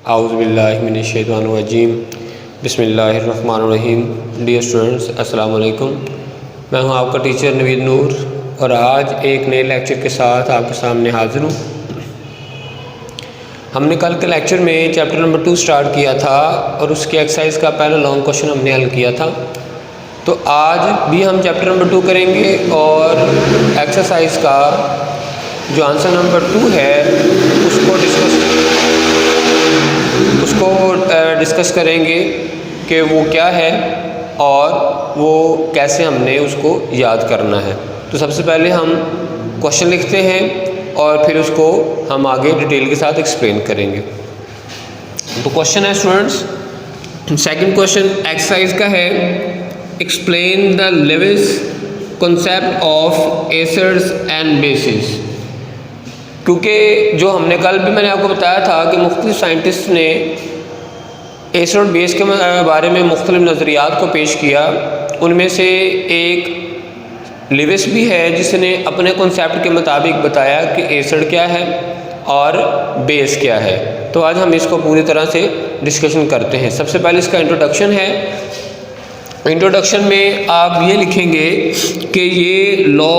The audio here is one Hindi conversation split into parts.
आऊज़ुबिल्लाहिमिनश्शैतानिर्रजीम बिस्मिल्लाहिर्रहमानिर्रहीम। डियर स्टूडेंट्स, अस्सलाम वालेकुम। मैं हूं आपका टीचर नवीद नूर और आज एक नए लेक्चर के साथ आपके सामने हाज़िर हूं। हमने कल के लेक्चर में चैप्टर नंबर 2 स्टार्ट किया था और उसके एक्सरसाइज का पहला लॉन्ग क्वेश्चन हमने हल किया था। तो आज भी हम चैप्टर नंबर 2 करेंगे और एक्सरसाइज का जो आंसर नंबर 2 है उसको डिस्कस करेंगे कि वो क्या है और वो कैसे हमने उसको याद करना है। तो सबसे पहले हम क्वेश्चन लिखते हैं और फिर उसको हम आगे डिटेल के साथ एक्सप्लेन करेंगे। तो क्वेश्चन है स्टूडेंट्स, सेकंड क्वेश्चन एक्सरसाइज का है, explain the Lewis concept of acids and bases. क्योंकि जो हमने कल भी मैंने आपको बताया था कि मुख्तलिफ साइंटिस्ट ने एसिड और बेस के बारे में मुख्तलिफ नज़रियात को पेश किया। उनमें से एक लेविस भी है जिसने अपने कॉन्सेप्ट के मुताबिक बताया कि एसिड क्या है और बेस क्या है। तो आज हम इसको पूरी तरह से डिस्कशन करते हैं। सबसे पहले इसका इंट्रोडक्शन है। इंट्रोडक्शन में आप ये लिखेंगे कि ये लॉ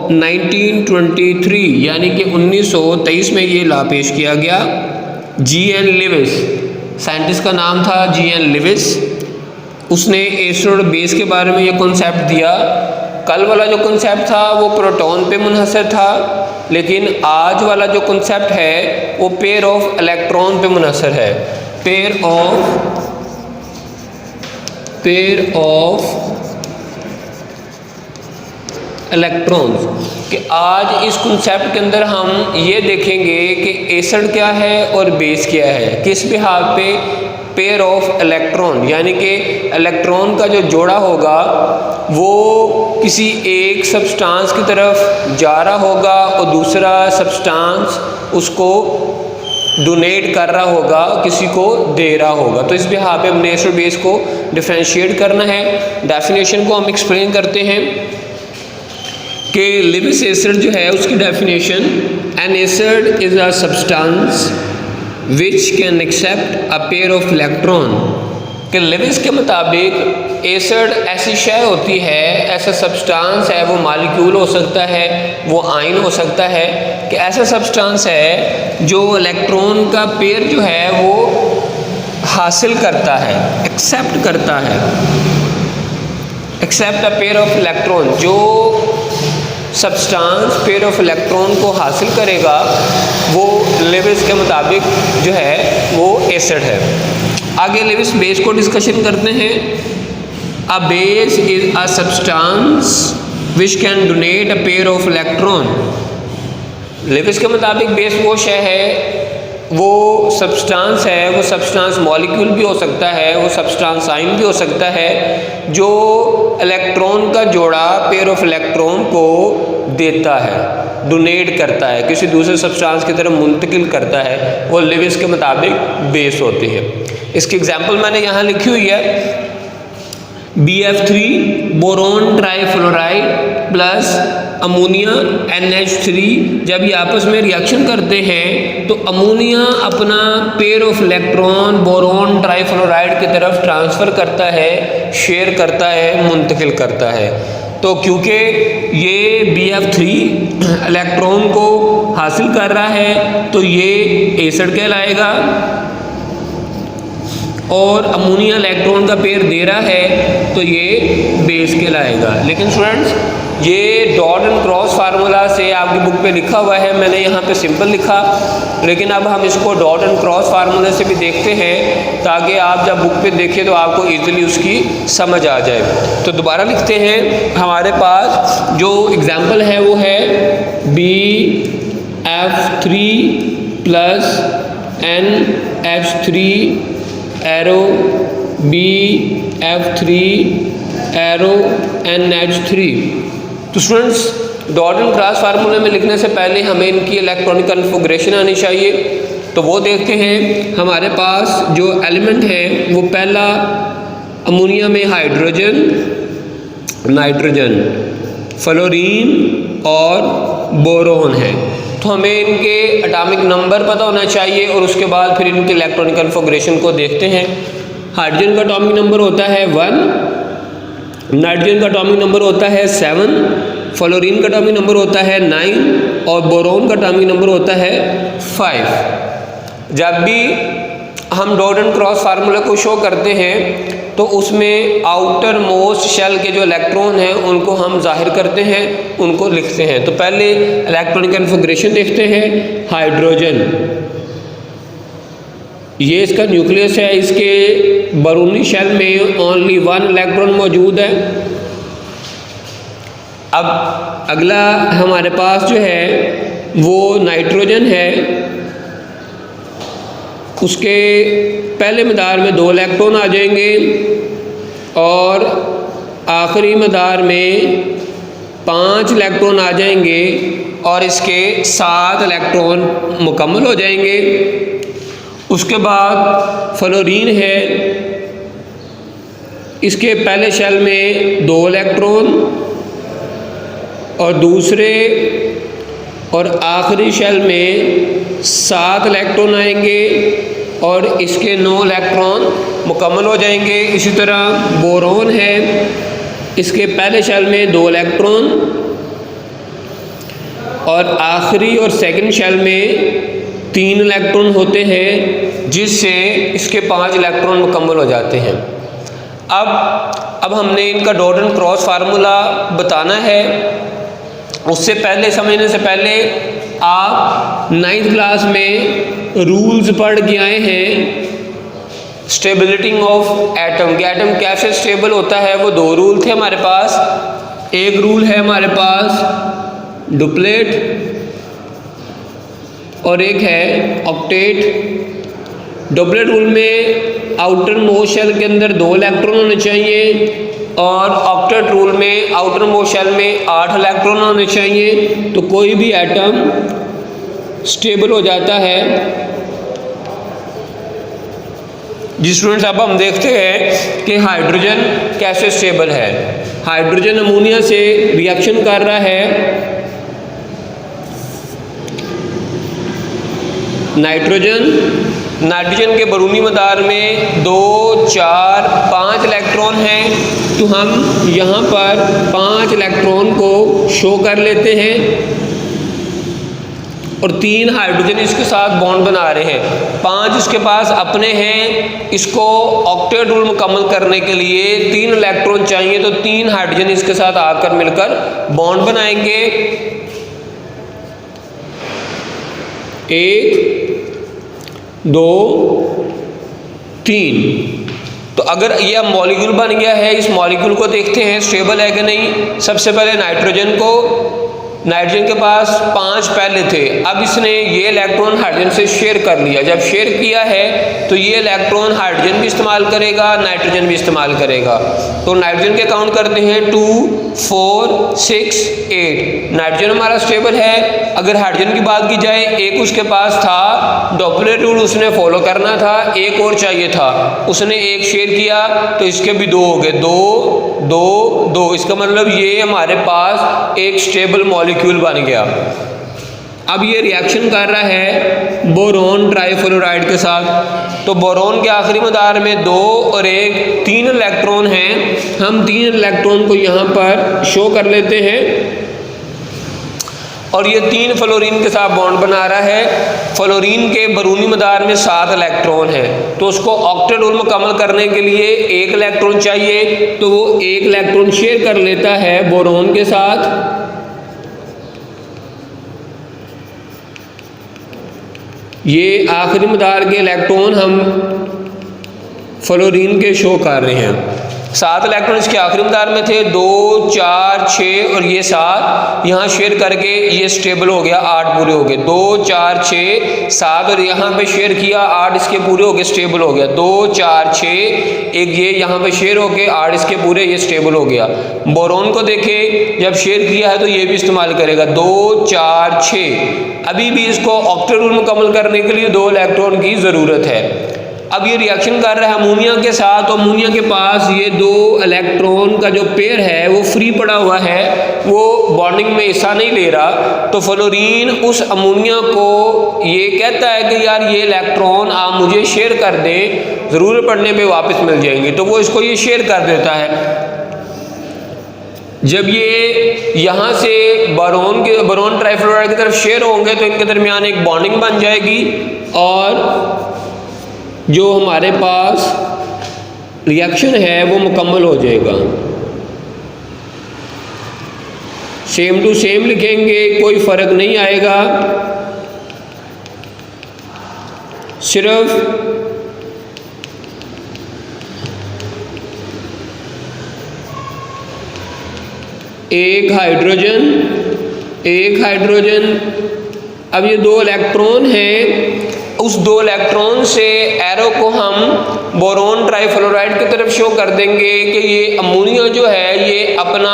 1923 यानी कि 1923 में ये लॉ पेश किया गया। जी.एन. लेविस, साइंटिस्ट का नाम था जी.एन. लेविस। उसने एसिड और बेस के बारे में ये कॉन्सेप्ट दिया। कल वाला जो कॉन्सेप्ट था वो प्रोटॉन पे मुनहसर था, लेकिन आज वाला जो कॉन्सेप्ट है वो पेयर ऑफ इलेक्ट्रॉन पे मुनहसर है। पेयर ऑफ इलेक्ट्रॉन्स कि आज इस कॉन्सेप्ट के अंदर हम ये देखेंगे कि एसिड क्या है और बेस क्या है, किस बिहाफ पे। पेयर ऑफ इलेक्ट्रॉन यानी कि इलेक्ट्रॉन का जो जोड़ा होगा वो किसी एक सब्सटेंस की तरफ जा रहा होगा और दूसरा सब्सटेंस उसको डोनेट कर रहा होगा, किसी को दे रहा होगा। तो इस बिहाफ पे हमने एसिड बेस को डिफरेंशिएट करना है। डेफिनेशन को हम एक्सप्लेन करते हैं कि लेविस एसिड जो है उसकी definition, an acid is a substance which can accept a pair of electron. कि लेविस के मुताबिक एसिड ऐसी शय होती है, ऐसा सब्सटेंस है, वो मालिक्यूल हो सकता है, वो आयन हो सकता है, कि ऐसा सब्सटेंस है जो इलेक्ट्रॉन का पेयर जो है वो हासिल करता है, एक्सेप्ट करता है। Accept a pair of electron, जो सब्सटेंस पेयर ऑफ इलेक्ट्रॉन को हासिल करेगा वो लेविस के मुताबिक जो है वो एसिड है। आगे लेविस बेस को डिस्कशन करते हैं। A base is a substance which can donate a pair of electron. Lewis के मुताबिक बेस वो शय है, वो सब्सटेंस है, वो सब्सटेंस मॉलिक्यूल भी हो सकता है, वो सब्सटेंस आयन भी हो सकता है, जो इलेक्ट्रॉन का जोड़ा पेयर ऑफ इलेक्ट्रॉन को देता है, डोनेट करता है, किसी दूसरे सब्सटेंस की तरफ मुंतकिल करता है, वो लेविस के मुताबिक बेस होती है। इसकी एग्जांपल मैंने यहाँ लिखी हुई है। BF3 boron trifluoride plus ammonia NH3 जब ये आपस में रिएक्शन करते हैं तो अमोनिया अपना pair of electron boron trifluoride की तरफ ट्रांसफ़र करता है, शेयर करता है, मुंतकिल करता है। तो क्योंकि ये BF3 इलेक्ट्रॉन को हासिल कर रहा है तो ये एसिड कहलाएगा और अमोनिया इलेक्ट्रॉन का पेयर दे रहा है तो ये बेस कहलाएगा। लेकिन स्टूडेंट्स, ये डॉट एंड क्रॉस फार्मूला से आपकी बुक पे लिखा हुआ है, मैंने यहाँ पे सिंपल लिखा, लेकिन अब हम इसको डॉट एंड क्रॉस फार्मूले से भी देखते हैं ताकि आप जब बुक पे देखें तो आपको ईजिली उसकी समझ आ जाए। तो दोबारा लिखते हैं। हमारे पास जो एग्जाम्पल है वो है BF3 plus NH3 arrow BF3 arrow NH3। तो स्टूडेंट्स, डॉट एंड क्रॉस फार्मूले में लिखने से पहले हमें इनकी इलेक्ट्रॉनिक कन्फिगरेशन आनी चाहिए। तो वो देखते हैं। हमारे पास जो एलिमेंट है वो पहला अमोनिया में हाइड्रोजन, नाइट्रोजन, फ्लोरीन और बोरोन है। तो हमें इनके एटॉमिक नंबर पता होना चाहिए और उसके बाद फिर इनके इलेक्ट्रॉनिक कन्फिगरेशन को देखते हैं। हाइड्रोजन का एटॉमिक नंबर होता है 1, नाइट्रोजन का एटॉमिक नंबर होता है 7, फ्लोरीन का एटॉमिक नंबर होता है 9 और बोरोन का एटॉमिक नंबर होता है 5। जब भी हम डॉट एंड क्रॉस फार्मूला को शो करते हैं तो उसमें आउटर मोस्ट शेल के जो इलेक्ट्रॉन हैं उनको हम जाहिर करते हैं, उनको लिखते हैं। तो पहले इलेक्ट्रॉनिक कन्फिगरेशन देखते हैं। हाइड्रोजन, ये इसका न्यूक्लियस है, इसके बरूनी शेल में ओनली 1 इलेक्ट्रॉन मौजूद है। अब अगला हमारे पास जो है वो नाइट्रोजन है, उसके पहले मदार में 2 इलेक्ट्रॉन आ जाएंगे और आखिरी मदार में 5 इलेक्ट्रॉन आ जाएंगे और इसके 7 इलेक्ट्रॉन मुकम्मल हो जाएंगे। उसके बाद फ्लोरीन है, इसके पहले शेल में 2 इलेक्ट्रॉन और दूसरे और आखिरी शेल में 7 इलेक्ट्रॉन आएंगे और इसके 9 इलेक्ट्रॉन मुकम्मल हो जाएंगे। इसी तरह बोरोन है, इसके पहले शेल में 2 इलेक्ट्रॉन और आखिरी और सेकंड शेल में 3 इलेक्ट्रॉन होते हैं, जिससे इसके 5 इलेक्ट्रॉन मुकम्मल हो जाते हैं। अब हमने इनका डॉट एंड क्रॉस फार्मूला बताना है। उससे पहले, समझने से पहले आप 9th क्लास में रूल्स पढ़ के आए हैं स्टेबिलिटी ऑफ एटम कि एटम कैसे स्टेबल होता है। वो 2 रूल थे हमारे पास। एक रूल है हमारे पास डुप्लेट और एक है ऑक्टेट। डुप्लेट रूल में आउटर मोस्ट शेल के अंदर 2 इलेक्ट्रॉन होने चाहिए और ऑक्टेट रूल में आउटर मोस्ट शेल में 8 इलेक्ट्रॉन होने चाहिए। तो कोई भी एटम स्टेबल हो जाता है। जी स्टूडेंट्स, अब हम देखते हैं कि हाइड्रोजन कैसे स्टेबल है। हाइड्रोजन अमोनिया से रिएक्शन कर रहा है। नाइट्रोजन के बरूनी मदार में 2, 4, 5 इलेक्ट्रॉन हैं। तो हम यहाँ पर 5 इलेक्ट्रॉन को शो कर लेते हैं और 3 हाइड्रोजन इसके साथ बॉन्ड बना रहे हैं। 5 इसके पास अपने हैं। इसको ऑक्टेट रूल मुकम्मल करने के लिए 3 इलेक्ट्रॉन चाहिए, तो 3 हाइड्रोजन इसके साथ आकर मिलकर बॉन्ड बनाएंगे। 1, 2, 3। तो अगर यह मॉलिक्यूल बन गया है, इस मॉलिक्यूल को देखते हैं स्टेबल है कि नहीं। सबसे पहले नाइट्रोजन के पास 5 पहले थे। अब इसने ये इलेक्ट्रॉन हाइड्रोजन से शेयर कर लिया। जब शेयर किया है तो ये इलेक्ट्रॉन हाइड्रोजन भी इस्तेमाल करेगा, नाइट्रोजन भी इस्तेमाल करेगा। तो नाइट्रोजन के काउंट करते हैं 2, 4, 6, 8। नाइट्रोजन हमारा स्टेबल है। अगर हाइड्रोजन की बात की जाए, एक उसके पास था, डॉपलर रूल उसने फॉलो करना था, एक और चाहिए था, उसने एक शेयर किया तो इसके भी 2 हो गए। 2, 2, 2। इसका मतलब ये हमारे पास एक स्टेबल मॉलिक्यूल बन गया। अब ये रिएक्शन कर रहा है बोरोन ट्राइफ्लोराइड के साथ। तो बोरोन के आखिरी मदार में 2 और 1, 3 इलेक्ट्रॉन हैं। हम 3 इलेक्ट्रॉन को यहाँ पर शो कर लेते हैं और ये 3 फ्लोरीन के साथ बॉन्ड बना रहा है। फ्लोरीन के बरूनी मदार में 7 इलेक्ट्रॉन है, तो उसको ऑक्टेट रूल मुकम्मल करने के लिए 1 इलेक्ट्रॉन चाहिए, तो वो 1 इलेक्ट्रॉन शेयर कर लेता है बोरोन के साथ। ये आखिरी मदार के इलेक्ट्रॉन हम फ्लोरीन के शो कर रहे हैं। 7 इलेक्ट्रॉन इसके आखिरी मदार में थे, 2, 4, 6 और ये 7 यहाँ शेयर करके ये स्टेबल हो गया, 8 पूरे हो गए। 2, 4, 6, 7 और यहाँ पे शेयर किया, 8 इसके पूरे हो गए, स्टेबल हो गया। 2, 4, 6, एक ये यहाँ पे शेयर हो गए, 8 इसके पूरे, ये स्टेबल हो गया। बोरोन को देखें, जब शेयर किया है तो ये भी इस्तेमाल करेगा। 2, 4, 6। अभी भी इसको ऑक्टेट रूल मुकम्मल करने के लिए 2 इलेक्ट्रॉन की ज़रूरत है। अब ये रिएक्शन कर रहा है अमोनिया के साथ, तो अमोनिया के पास ये 2 इलेक्ट्रॉन का जो पेयर है वो फ्री पड़ा हुआ है, वो बॉन्डिंग में हिस्सा नहीं ले रहा। तो फ्लोरीन उस अमोनिया को ये कहता है कि यार ये इलेक्ट्रॉन आप मुझे शेयर कर दें, ज़रूरत पड़ने पे वापस मिल जाएंगे। तो वो इसको ये शेयर कर देता है। जब ये यहाँ से बोरोन ट्राइफ्लोराइड की तरफ शेयर होंगे तो इनके दरमियान एक बॉन्डिंग बन जाएगी और जो हमारे पास रिएक्शन है वो मुकम्मल हो जाएगा। सेम टू सेम लिखेंगे, कोई फ़र्क नहीं आएगा। सिर्फ एक हाइड्रोजन, अब ये 2 इलेक्ट्रॉन हैं, उस 2 इलेक्ट्रॉन से एरो को हम बोरोन ट्राइफ्लोराइड की तरफ शो कर देंगे कि ये अमोनिया जो है ये अपना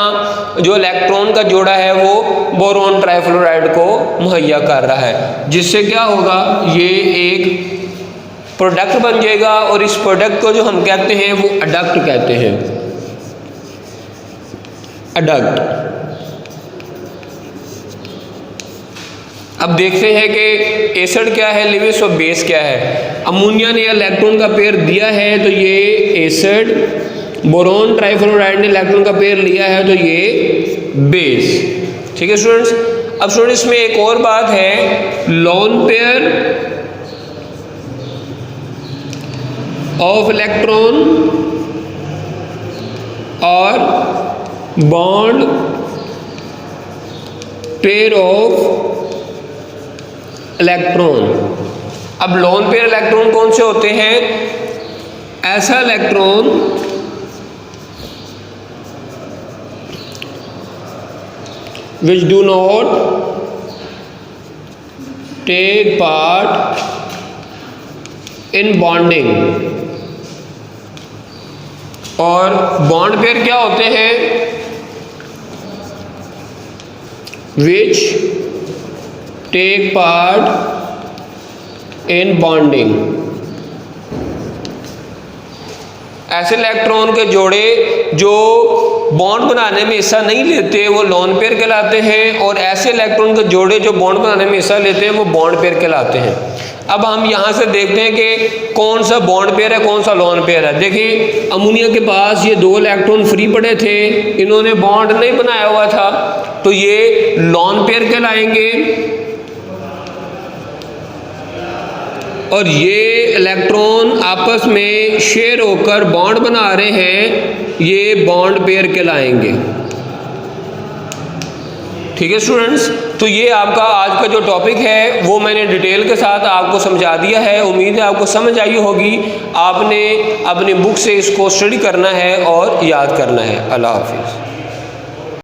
जो इलेक्ट्रॉन का जोड़ा है वो बोरोन ट्राइफ्लोराइड को मुहैया कर रहा है, जिससे क्या होगा, ये एक प्रोडक्ट बन जाएगा और इस प्रोडक्ट को जो हम कहते हैं वो अडक्ट कहते हैं। अडक्ट। अब देखते हैं कि एसिड क्या है, लिविस और बेस क्या है। अमोनिया ने इलेक्ट्रॉन का पेयर दिया है तो ये एसिड, बोरोन ट्राइफ्लोराइड ने इलेक्ट्रॉन का पेयर लिया है तो ये बेस। ठीक है स्टूडेंट्स। अब स्टूडेंट्स इसमें एक और बात है, लोन पेयर ऑफ इलेक्ट्रॉन और बॉन्ड पेयर ऑफ इलेक्ट्रॉन। अब लोन पेयर इलेक्ट्रॉन कौन से होते हैं? ऐसा electron which do not take part in bonding। और बॉन्ड पेयर क्या होते हैं? which take part in bonding। ऐसे इलेक्ट्रॉन के जोड़े जो बॉन्ड बनाने में हिस्सा नहीं लेते वो लोन पेयर कहलाते हैं, और ऐसे इलेक्ट्रॉन के जोड़े जो बॉन्ड बनाने में हिस्सा लेते हैं वो बॉन्ड पेयर कहलाते हैं। अब हम यहाँ से देखते हैं कि कौन सा बॉन्ड पेयर है, कौन सा लोन पेयर है। देखिए अमोनिया के पास ये 2 इलेक्ट्रॉन फ्री पड़े थे, इन्होंने बॉन्ड नहीं बनाया हुआ था, तो ये लोन पेयर कहलाएंगे। और ये इलेक्ट्रॉन आपस में शेयर होकर बॉन्ड बना रहे हैं, ये बॉन्ड पेयर कहलाएंगे। ठीक है स्टूडेंट्स। तो ये आपका आज का जो टॉपिक है वो मैंने डिटेल के साथ आपको समझा दिया है। उम्मीद है आपको समझ आई होगी। आपने अपनी बुक से इसको स्टडी करना है और याद करना है। अल्लाह हाफिज़।